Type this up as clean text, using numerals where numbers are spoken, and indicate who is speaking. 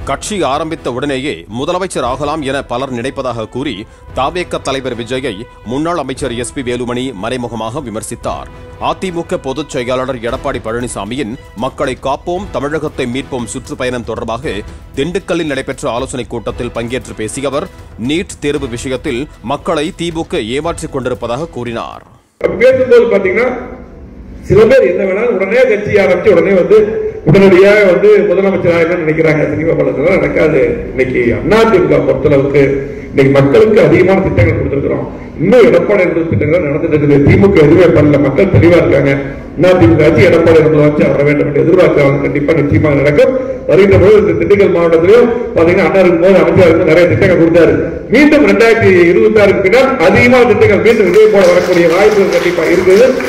Speaker 1: கட்சி ஆரம்பித்த உடனேயே முதலமைச்சர் ஆகலாம் என பலர் நினைப்பதாக கூறி தவேக தலைவர் விஜயை முன்னாள் அமைச்சர் எஸ்பி வேலுமணி மறைமுகமாக விமர்சித்தார். அதிமுக பொதுச் செயலாளர் எடப்பாடி பழனிசாமியின் மக்களை காப்போம் தமிழகத்தை மீட்போம் சுற்றுப்பயணம் தொடர்பாக திண்டுக்கல்லில் நடைபெற்ற ஆலோசனைக் கூட்டத்தில் பங்கேற்று பேசிய அவர் நீட் தேர்வு விஷயத்தில் மக்களை திமுக ஏமாற்றிக் கொண்டிருப்பதாக கூறினார்.
Speaker 2: சில பேர் என்ன வேணாலும் உடனே கட்சி ஆரம்பிச்சு உடனே உடனடியாக முதலமைச்சராக நினைக்கிறாங்க. சினிமா படத்துல நடக்காது. இன்னைக்கு அதிமுக பொறுத்தளவுக்கு இன்னைக்கு மக்களுக்கு அதிகமான திட்டங்கள் கொடுத்திருக்கிறோம். இன்னும் எடப்பாடி திட்டங்கள் நடந்துட்டு இருக்குது. திமுக எதுவுமே பண்ணல. மக்கள் தெளிவா இருக்காங்க. அதிமுக ஆட்சி எடப்பாடி முதலமைச்சர் வர வேண்டும் என்று எதிர்பார்க்கிறாங்க. கண்டிப்பா நிச்சயமாக நடக்கும். வருகின்ற போது திண்டுக்கல் மாவட்டத்திலும் பாத்தீங்கன்னா அண்ணா இருக்கும்போது அமைச்சர் நிறைய திட்டங்கள் கொடுத்தாரு. மீண்டும் 2026 பின்னால் அதிகமான திட்டங்கள் மீண்டும் இதே போல வரக்கூடிய வாய்ப்புகள் கண்டிப்பா இருக்குது.